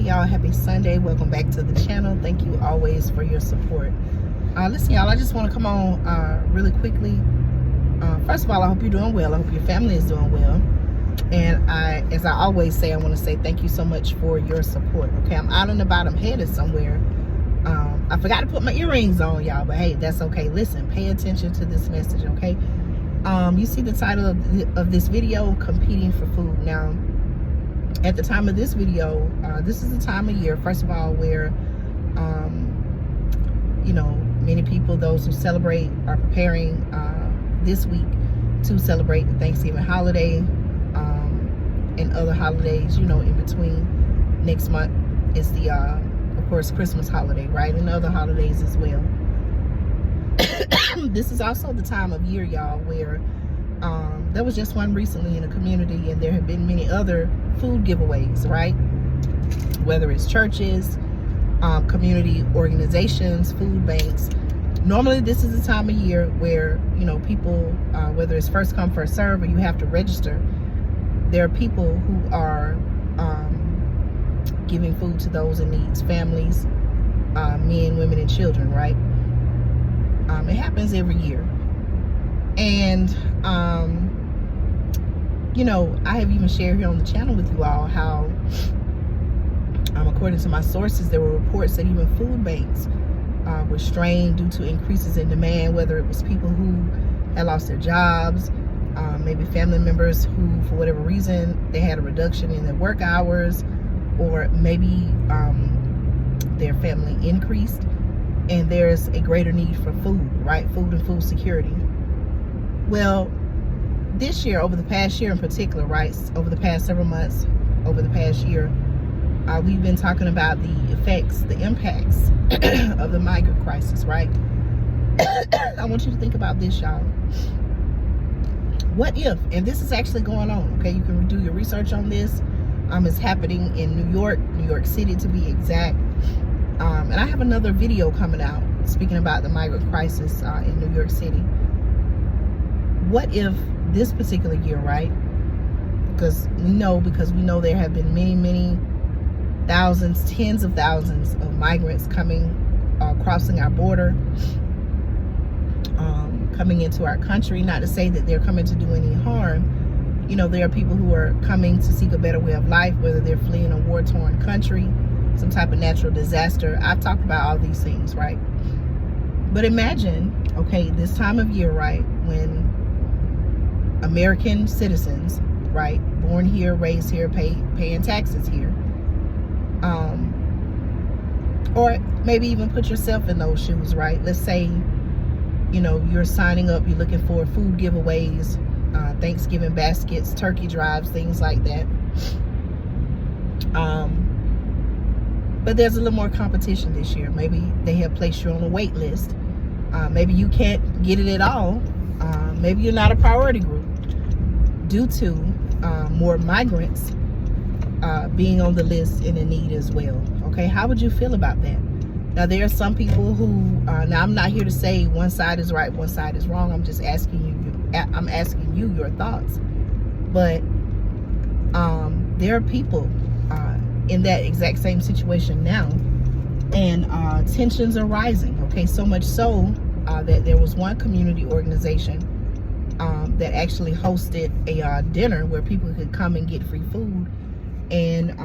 y'all, happy Sunday. Welcome back to the channel. Thank you always for your support. Listen, y'all, I just want to come on really quickly. First of all, I hope you're doing well. I hope your family is doing well. And as I always say, I want to say thank you so much for your support. Okay, I'm out and about. I'm headed somewhere. I forgot to put my earrings on, y'all, but hey, that's okay. Listen, pay attention to this message, okay? You see the title of this video, Competing for Food. Now, at the time of this video, this is the time of year, first of all, where you know, many people, those who celebrate, are preparing this week to celebrate the Thanksgiving holiday and other holidays, you know, in between. Next month is the of course, Christmas holiday, right, and other holidays as well. This is also the time of year, y'all, where there was just one recently in the community, and there have been many other food giveaways, right? Whether it's churches, community organizations, food banks. Normally, this is the time of year where, you know, people, whether it's first come, first serve, or you have to register, there are people who are giving food to those in need, families, men, women, and children, right? It happens every year. And, you know, I have even shared here on the channel with you all how, according to my sources, there were reports that even food banks were strained due to increases in demand, whether it was people who had lost their jobs, maybe family members who, for whatever reason, they had a reduction in their work hours, or maybe their family increased and there's a greater need for food, right? Food and food security. Well, this year, over the past year in particular, right? Over the past several months, over the past year, we've been talking about the effects, the impacts of the migrant crisis, right? I want you to think about this, y'all. What if, and this is actually going on, okay? You can do your research on this. It's happening in New York City to be exact. And I have another video coming out speaking about the migrant crisis in New York City. What if this particular year, right? Because we know there have been many thousands, tens of thousands of migrants coming, crossing our border, coming into our country. Not to say that they're coming to do any harm. You know, there are people who are coming to seek a better way of life, whether they're fleeing a war-torn country, some type of natural disaster. I've talked about all these things, right? But imagine, okay, this time of year, right, when American citizens, right, born here, raised here, paying taxes here, or maybe even put yourself in those shoes, right? Let's say, you know, you're signing up, you're looking for food giveaways, Thanksgiving baskets, turkey drives, things like that. But there's a little more competition this year. Maybe they have placed you on a wait list. Maybe you can't get it at all. Maybe you're not a priority group due to more migrants being on the list and in need as well. Okay, how would you feel about that? Now, there are some people who, now I'm not here to say one side is right, one side is wrong. I'm just asking you, your thoughts. But there are people in that exact same situation now, and tensions are rising. Okay, so much so that there was one community organization that actually hosted a dinner where people could come and get free food, and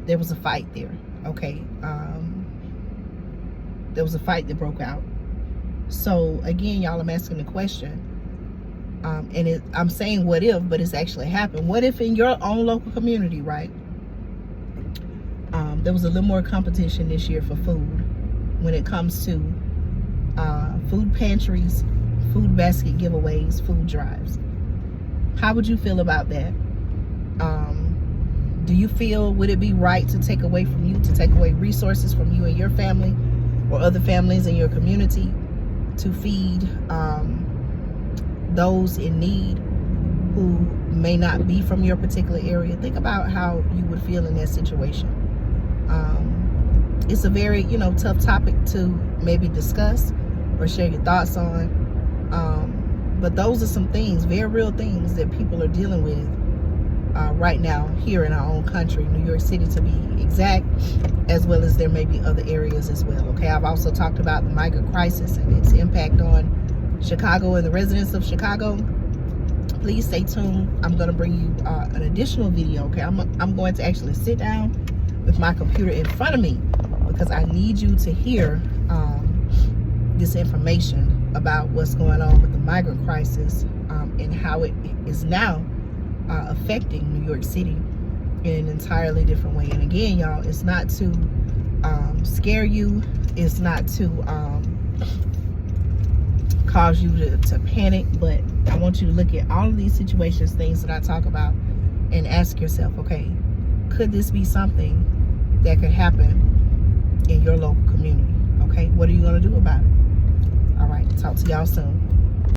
there was a fight there. Okay, there was a fight that broke out. So again, y'all, I'm asking the question, and I'm saying what if, but it's actually happened. What if in your own local community, right, there was a little more competition this year for food when it comes to food pantries, food basket giveaways, food drives? How would you feel about that? Do you feel, would it be right to take away from you, to take away resources from you and your family or other families in your community to feed those in need who may not be from your particular area? Think about how you would feel in that situation. It's a very, you know, tough topic to maybe discuss or share your thoughts on. But those are some things, very real things that people are dealing with right now here in our own country, New York City to be exact, as well as there may be other areas as well. Okay, I've also talked about the migrant crisis and its impact on Chicago and the residents of Chicago. Please stay tuned. I'm going to bring you an additional video. Okay, I'm going to actually sit down with my computer in front of me, because I need you to hear this information about what's going on with the migrant crisis and how it is now affecting New York City in an entirely different way. And again, y'all, it's not to scare you. It's not to cause you to panic, but I want you to look at all of these situations, things that I talk about, and ask yourself, okay, could this be something that could happen in your local community? Okay, what are you going to do about it? All right, talk to y'all soon.